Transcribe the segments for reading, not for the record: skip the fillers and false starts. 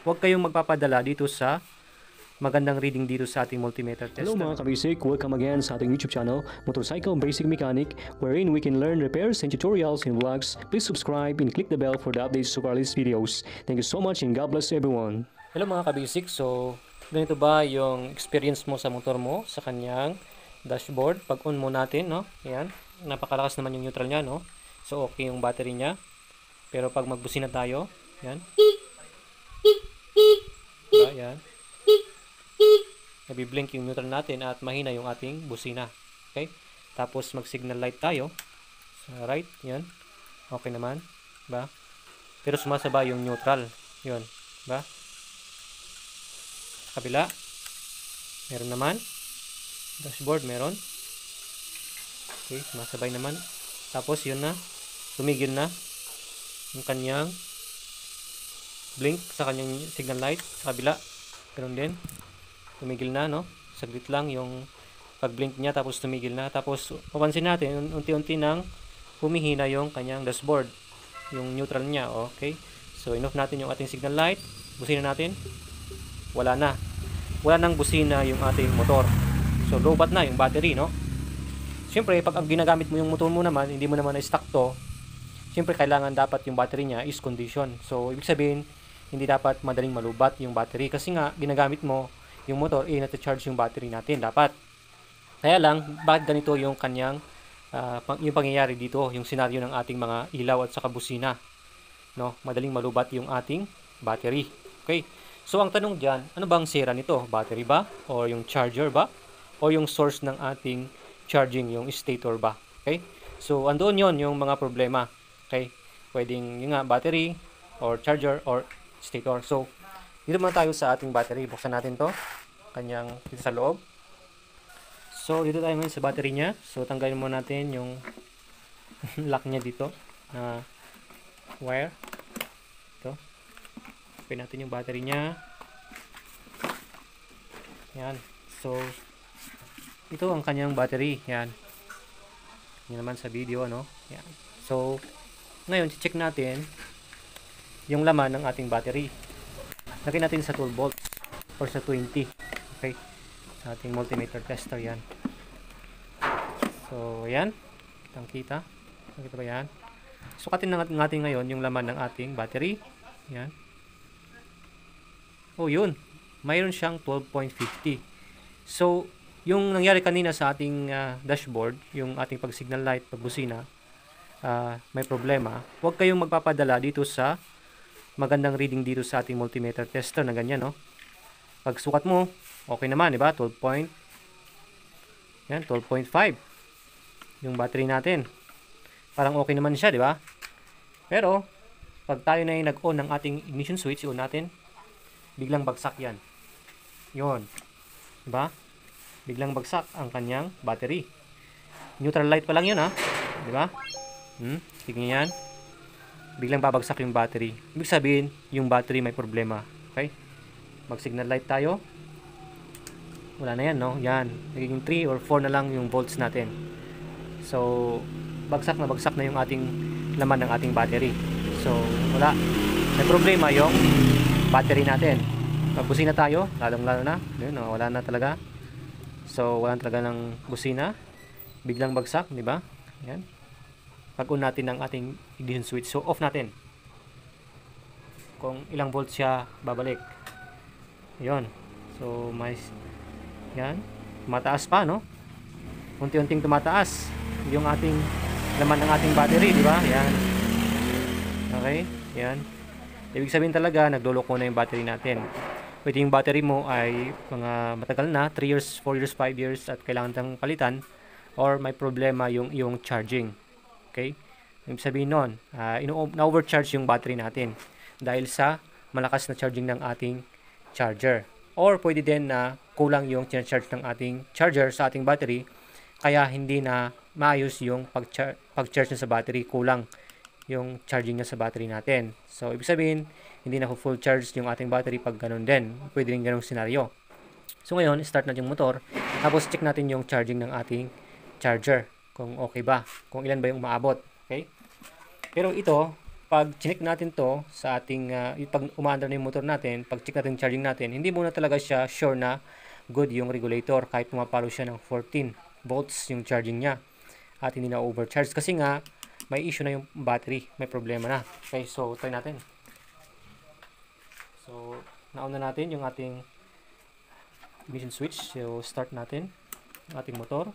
huwag kayong magpapadala dito sa magandang reading dito sa ating multimeter tester. Hello mga kabasic, welcome again sa ating YouTube channel, Motorcycle Basic Mechanic, wherein we can learn repairs and tutorials and vlogs. Please subscribe and click the bell for the updates of our latest videos. Thank you so much and God bless everyone. Hello mga kabasic, so ganito ba yung experience mo sa motor mo, sa kanyang dashboard? Pag on mo natin, no? Ayan, napakalakas naman yung neutral niya, no? So okay yung battery niya. Pero pag magbusina tayo, yan. Diba, yan. Nabiblink yung neutral natin at mahina yung ating busina. Okay? Tapos mag-signal light tayo. Sa right, yan. Okay naman. Diba? Pero sumasabay yung neutral. Yun. Diba? Sa kabila. Meron naman. Dashboard, meron. Okay, sumasabay naman. Tapos yun na. Tumigil na yung kanyang blink sa kanyang signal light. Sa kabila. Meron din. Tumigil na, no? Saglit lang yung pag-blink niya, tapos tumigil na. Tapos, papansin natin, unti-unti nang humihina yung kanyang dashboard. Yung neutral niya, okay? So, in-off natin yung ating signal light. Busina natin. Wala na. Wala nang busina yung ating motor. So, low-bat na yung battery, no? Siyempre, pag ginagamit mo yung motor mo naman, hindi mo naman na-stock to, siyempre, kailangan dapat yung battery niya is condition. So, ibig sabihin, hindi dapat madaling malubat yung battery. Kasi nga, ginagamit mo yung motor, nata-charge yung battery natin dapat. Kaya lang, bakit ganito yung kanyang yung pangyayari dito, yung senaryo ng ating mga ilaw at saka busina, no? Madaling malubat yung ating battery. Okay? So ang tanong diyan, ano bang sira nito? Battery ba or yung charger ba o yung source ng ating charging, yung stator ba? Okay? So andoon 'yon yung mga problema. Okay? Pwedeng yung nga battery or charger or stator. So dito muna tayo sa ating battery. Buksan natin to. Kanyang dito sa loob. So, dito tayo ngayon sa battery niya. So, tanggalin muna natin yung lock niya dito. Na wire. Ito. Open natin yung battery niya. Yan. So, ito ang kanyang battery. Yan. Yan naman sa video, ano. Yan. So, ngayon, check natin yung laman ng ating battery. Lagyan natin sa 12 volts or sa 20. Okay? Sa ating multimeter tester yan. So, yan. Kitang-kita. Nakita ba yan? Sukatin natin ngayon yung laman ng ating battery. Yan. Oh, yun. Mayroon siyang 12.50. So, yung nangyari kanina sa ating dashboard, yung ating pag-signal light, pagbusina, may problema. Huwag kayong magpapadala dito sa magandang reading dito sa ating multimeter tester na ganyan, no? Pag sukat mo, okay naman, di ba? 12.5 yung battery natin. Parang okay naman siya, di ba? Pero, pag tayo na yung nag-on ng ating ignition switch, i-on natin, biglang bagsak yan. Yun. Di ba? Biglang bagsak ang kanyang battery. Neutral light pa lang yun, ha? Di ba? Tignan yan. Biglang babagsak yung battery. Ibig sabihin, yung battery may problema. Okay? Mag-signal light tayo. Wala na yan, no? Yan. Nagiging 3 or 4 na lang yung volts natin. So, bagsak na yung ating laman ng ating battery. So, wala. May problema yung battery natin. Pag busina tayo, lalong-lalo na. Yun, no? Wala na talaga. So, wala talaga ng busina. Biglang bagsak, di ba? Yan. Pag-on natin ang ating ignition switch. So, off natin. Kung ilang volts siya babalik. Yun. So, may yan. Tumataas pa, no? Unti-unting tumataas yung ating laman ng ating battery, di ba? Yan. Okay? Yan. Ibig sabihin talaga, nagloloko na yung battery natin. Pwede yung battery mo ay mga matagal na, 3 years, 4 years, 5 years, at kailangan tang palitan, or may problema yung iyong charging. Okay? Ibig sabihin nun, na-overcharge yung battery natin dahil sa malakas na charging ng ating charger. Or pwede din na kulang yung charge ng ating charger sa ating battery, kaya hindi na maayos yung pag-charge niya sa battery, kulang yung charging niya sa battery natin. So, ibig sabihin, hindi na full charge yung ating battery pag ganun din. Pwede rin ganung senaryo. So, ngayon, start natin yung motor, tapos check natin yung charging ng ating charger. Kung okay ba, kung ilan ba yung umaabot. Okay? Pero ito, pag chinik natin to sa ating, pag umaandar na yung motor natin, pag check natin charging natin, hindi muna talaga siya sure na good yung regulator kahit pumapalo siya ng 14 volts yung charging niya at hindi na overcharge kasi nga may issue na yung battery, may problema na. Okay, so try natin. So nauna natin yung ating ignition switch, so start natin ang ating motor.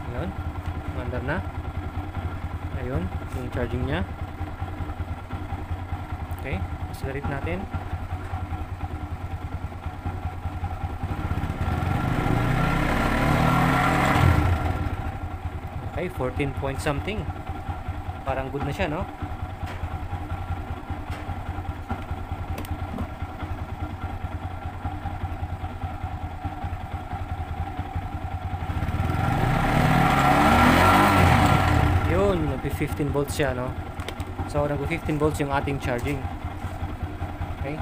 Ayun, mandar na. Ayun, yung charging niya. Okay, accelerate natin. Okay, 14 point something. Parang good na siya, no? Nag-15 volts siya, no? So, nag-15 volts yung ating charging. Okay?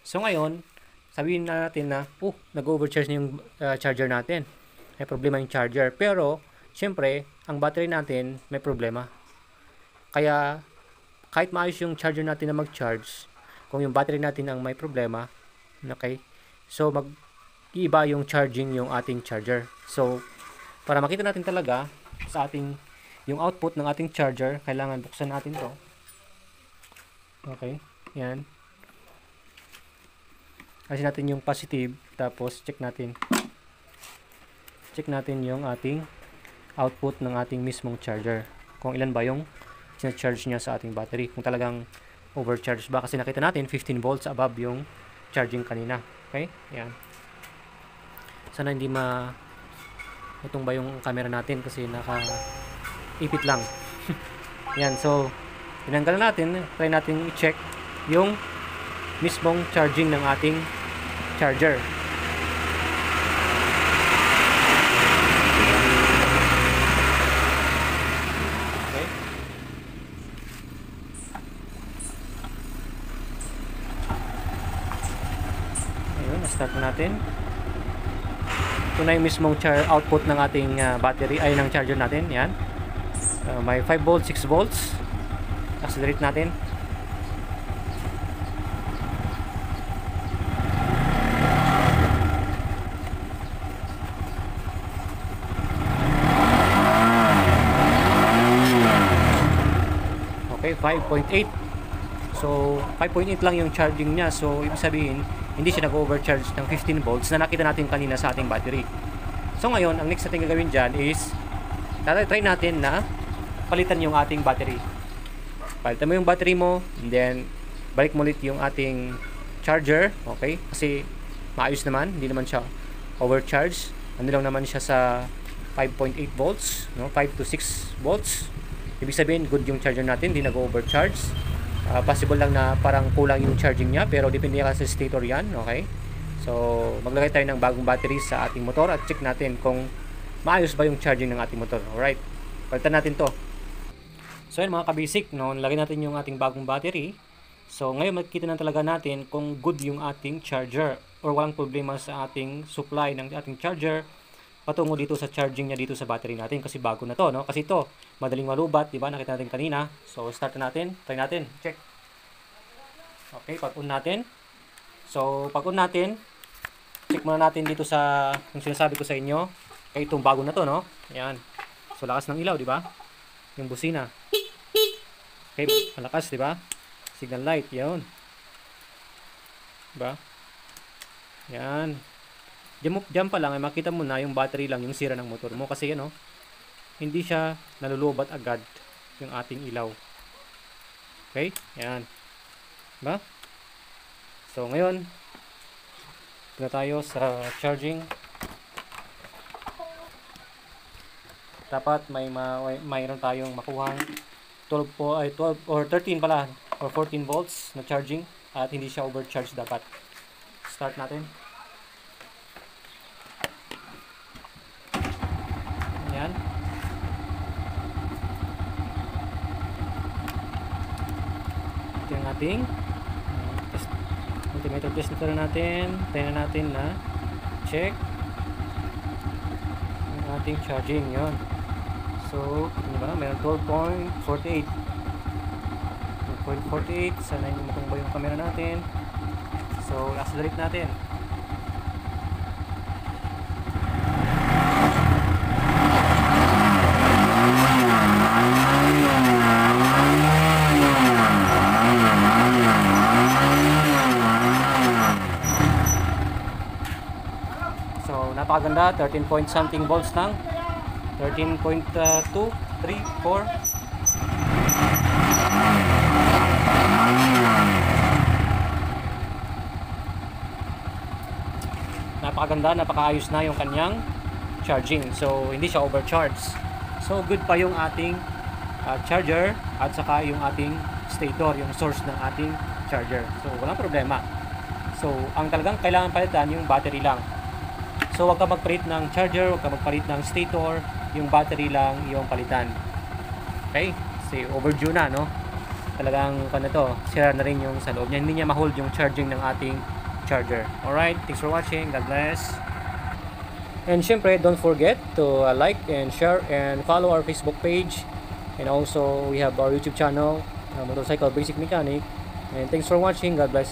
So, ngayon, sabihin na natin na, nag-overcharge na yung charger natin. May problema yung charger. Pero, syempre, ang battery natin may problema. Kaya, kahit maayos yung charger natin na mag-charge, kung yung battery natin ang may problema, okay? So, mag-iiba yung charging yung ating charger. So, para makita natin talaga sa ating yung output ng ating charger, kailangan buksan natin to. Okay, yan. Kasi natin yung positive, tapos check natin yung ating output ng ating mismong charger, kung ilan ba yung charge niya sa ating battery, kung talagang overcharge ba, kasi nakita natin 15 volts above yung charging kanina. Okay, yan. Sana hindi itong ba yung camera natin kasi ipit lang. Yan, so tinanggal natin, try natin i-check yung mismong charging ng ating charger. Okay. Ayun, na-start na natin. Ito na yung mismong output ng ating battery, ay ng charger natin. Yan. May 5 volts, 6 volts. Accelerate natin. Okay, 5.8. So, 5.8 lang yung charging niya. So, ibig sabihin, hindi siya nag-overcharge ng 15 volts na nakita natin kanina sa ating battery. So, ngayon, ang next natin gagawin dyan is try natin na palitan yung ating battery. Palitan mo yung battery mo, and then balik mo ulit yung ating charger, okay? Kasi maayos naman, hindi naman siya overcharge. Ano lang naman siya sa 5.8 volts, no? 5 to 6 volts. Ibig sabihin, good yung charger natin, hindi nag-overcharge. Possible lang na parang kulang yung charging niya, pero depende kasi sa stator yan, okay? So, maglagay tayo ng bagong battery sa ating motor at check natin kung maayos ba yung charging ng ating motor. Alright, palitan natin to. So yun mga kabasic, no? Lagay natin yung ating bagong battery. So ngayon makikita na talaga natin kung good yung ating charger or walang problema sa ating supply ng ating charger patungo dito sa charging niya dito sa battery natin kasi bago na to, no? Kasi ito madaling malubat, di ba? Nakita natin kanina. So start na natin, try natin, check. Okay, pag-on natin. So pag-on natin, check muna natin dito sa yung sinasabi ko sa inyo. Okay, itong bago na to, no? Ayan. So lakas ng ilaw, di ba? Yung busina. Okay, malakas, di ba? Signal light, yun. Diba? Yan. Diyan pa lang ay makita mo na yung battery lang yung sira ng motor mo kasi ano, hindi siya nalulubat agad yung ating ilaw. Okay? Yan. Diba? So ngayon, punta tayo sa charging. Dapat mayroon tayong makuhang 12 or 13 pala or 14 volts na charging at hindi siya overcharge dapat. Start natin. Ayan. Ito yung ating multimeter test na natin. Tayo na natin na check. ating charging. Yun. So, ano ba? Meron 12.48. 12.48. Sana hindi matumba yung camera natin. So, accelerate natin. So, napakaganda. 13 point something volts lang. 13.2, 3, 4. Napakaganda, napakaayos na yung kanyang charging. So, hindi siya overcharged. So, good pa yung ating charger at saka yung ating stator, yung source ng ating charger. So, walang problema. So, ang talagang kailangan palitan yung battery lang. So, wag ka magpalit ng charger, wag ka magpalit ng stator, yung battery lang yung palitan. Okay? Kasi overdue na, no? Talagang, sira na rin yung sa loob niya. Hindi niya ma-hold yung charging ng ating charger. Alright, thanks for watching. God bless. And syempre, don't forget to like and share and follow our Facebook page. And also, we have our YouTube channel, Motorcycle Basic Mechanic. And thanks for watching. God bless.